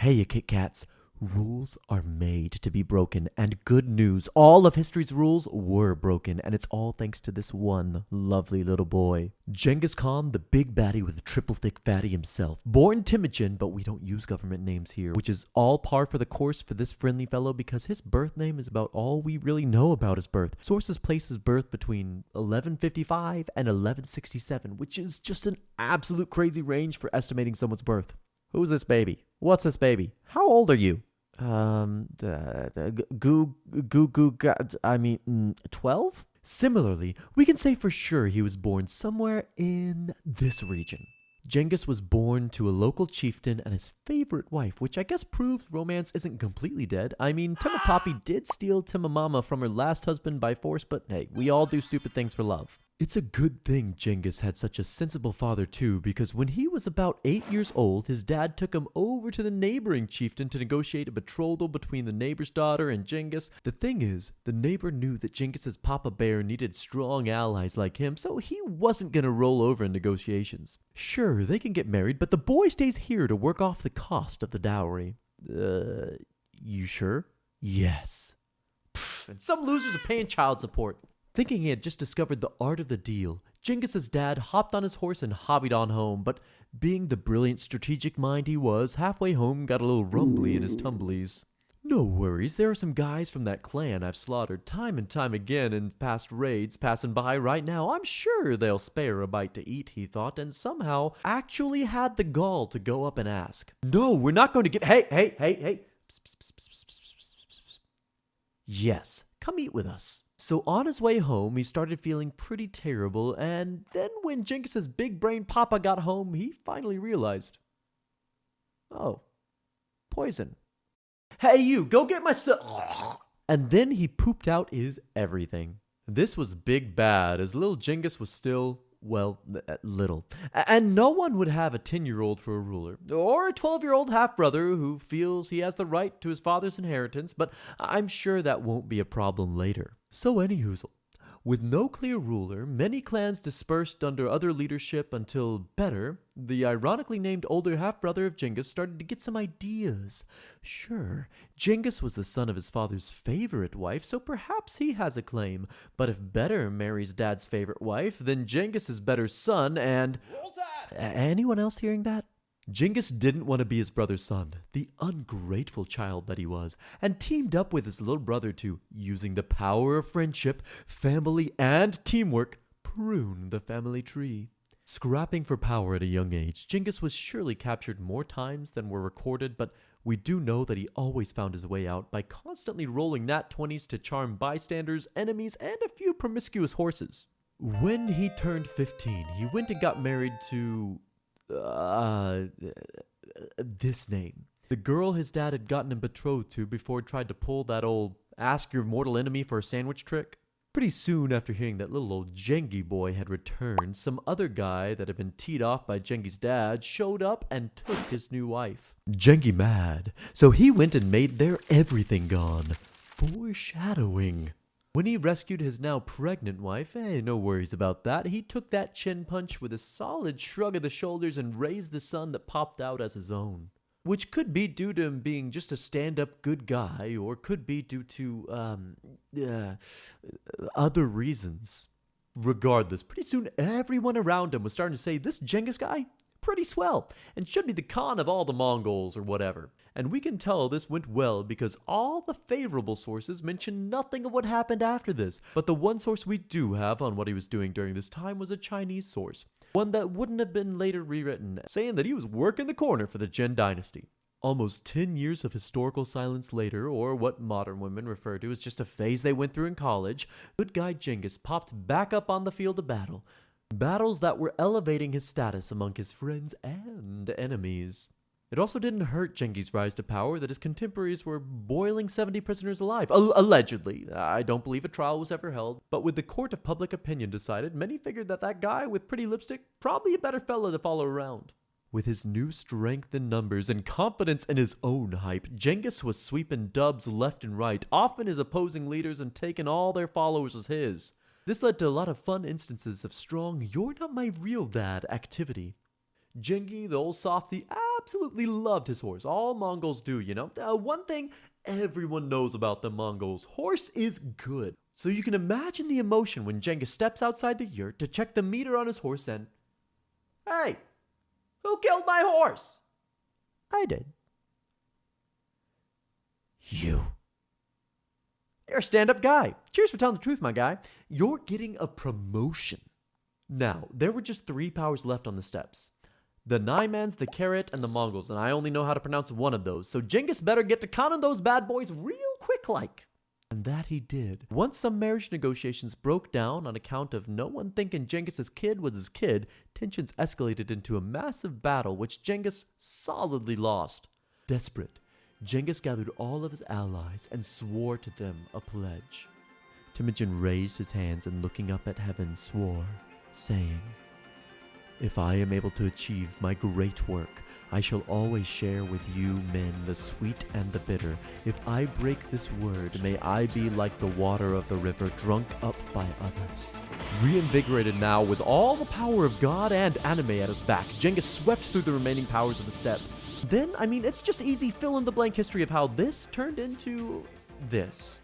Hey, you Kit Kats. Rules are made to be broken, and good news, all of history's rules were broken, and it's all thanks to this one lovely little boy. Genghis Khan, the big baddie with a triple thick fatty himself. Born Temujin, but we don't use government names here, which is all par for the course for this friendly fellow because his birth name is about all we really know about his birth. Sources place his birth between 1155 and 1167, which is just an absolute crazy range for estimating someone's birth. Who's this baby? What's this baby? How old are you? 12? Similarly, we can say for sure he was born somewhere in this region. Genghis was born to a local chieftain and his favorite wife, which I guess proves romance isn't completely dead. I mean, Timapapi did steal Timamama from her last husband by force, but hey, we all do stupid things for love. It's a good thing Genghis had such a sensible father too, because when he was about 8 years old, his dad took him over to the neighboring chieftain to negotiate a betrothal between the neighbor's daughter and Genghis. The thing is, the neighbor knew that Genghis's Papa Bear needed strong allies like him, so he wasn't gonna roll over in negotiations. Sure, they can get married, but the boy stays here to work off the cost of the dowry. You sure? Yes. Pfft, and some losers are paying child support. Thinking he had just discovered the art of the deal, Genghis's dad hopped on his horse and hobbied on home, but being the brilliant strategic mind he was, halfway home got a little rumbly in his tumblies. No worries, there are some guys from that clan I've slaughtered time and time again in past raids passing by right now. I'm sure they'll spare a bite to eat, he thought, and somehow actually had the gall to go up and ask. No, we're not going to give— Hey! Psst, psst, psst, psst, psst, psst, psst. Yes, come eat with us. So on his way home, he started feeling pretty terrible, and then when Genghis's big brain papa got home, he finally realized. Oh, poison. Hey you, go get my son. And then he pooped out his everything. This was big bad, as little Genghis was still, well, little. And no one would have a 10-year-old for a ruler, or a 12-year-old half-brother who feels he has the right to his father's inheritance, but I'm sure that won't be a problem later. So anyhoozle, with no clear ruler, many clans dispersed under other leadership until Better, the ironically named older half-brother of Genghis, started to get some ideas. Sure, Genghis was the son of his father's favorite wife, so perhaps he has a claim. But if Better marries Dad's favorite wife, then Genghis is Better's son and— Roll Tide! Anyone else hearing that? Genghis didn't want to be his brother's son, the ungrateful child that he was, and teamed up with his little brother to, using the power of friendship, family, and teamwork, prune the family tree. Scrapping for power at a young age, Genghis was surely captured more times than were recorded, but we do know that he always found his way out by constantly rolling nat 20s to charm bystanders, enemies, and a few promiscuous horses. When he turned 15, he went and got married to— this name. The girl his dad had gotten him betrothed to before he tried to pull that old ask your mortal enemy for a sandwich trick. Pretty soon after hearing that little old Jengi boy had returned, some other guy that had been teed off by Jengi's dad showed up and took his new wife. Jengi mad, so he went and made their everything gone. Foreshadowing. When he rescued his now pregnant wife, no worries about that. He took that chin punch with a solid shrug of the shoulders and raised the son that popped out as his own. Which could be due to him being just a stand-up good guy, or could be due to, other reasons. Regardless, pretty soon everyone around him was starting to say, this Genghis guy, pretty swell, and should be the Khan of all the Mongols or whatever. And we can tell this went well because all the favorable sources mention nothing of what happened after this. But the one source we do have on what he was doing during this time was a Chinese source. One that wouldn't have been later rewritten, saying that he was working the corner for the Jin dynasty. Almost 10 years of historical silence later, or what modern women refer to as just a phase they went through in college, good guy Genghis popped back up on the field of battle. Battles that were elevating his status among his friends and enemies. It also didn't hurt Genghis' rise to power that his contemporaries were boiling 70 prisoners alive. Allegedly. I don't believe a trial was ever held, but with the court of public opinion decided, many figured that that guy with pretty lipstick, probably a better fella to follow around. With his new strength in numbers and confidence in his own hype, Genghis was sweeping dubs left and right, offing his opposing leaders and taking all their followers as his. This led to a lot of fun instances of strong "you're not my real dad" activity. Jengi, the old softy, absolutely loved his horse. All Mongols do, you know. One thing everyone knows about the Mongols, horse is good. So you can imagine the emotion when Ghengis steps outside the yurt to check the meter on his horse and, "Hey, who killed my horse?" "I did." "You. You're a stand-up guy. Cheers for telling the truth, my guy. You're getting a promotion." Now, there were just 3 powers left on the steppes. The Naimans, the Carrot, and the Mongols, and I only know how to pronounce one of those, so Ghengis better get to counting those bad boys real quick-like. And that he did. Once some marriage negotiations broke down on account of no one thinking Ghengis' kid was his kid, tensions escalated into a massive battle which Ghengis solidly lost. Desperate, Ghengis gathered all of his allies and swore to them a pledge. Temujin raised his hands and looking up at heaven swore, saying, "If I am able to achieve my great work, I shall always share with you men the sweet and the bitter. If I break this word, may I be like the water of the river, drunk up by others." Reinvigorated now with all the power of God and anime at his back, Ghengis swept through the remaining powers of the steppe. Then, it's just easy fill-in-the-blank history of how this turned into this.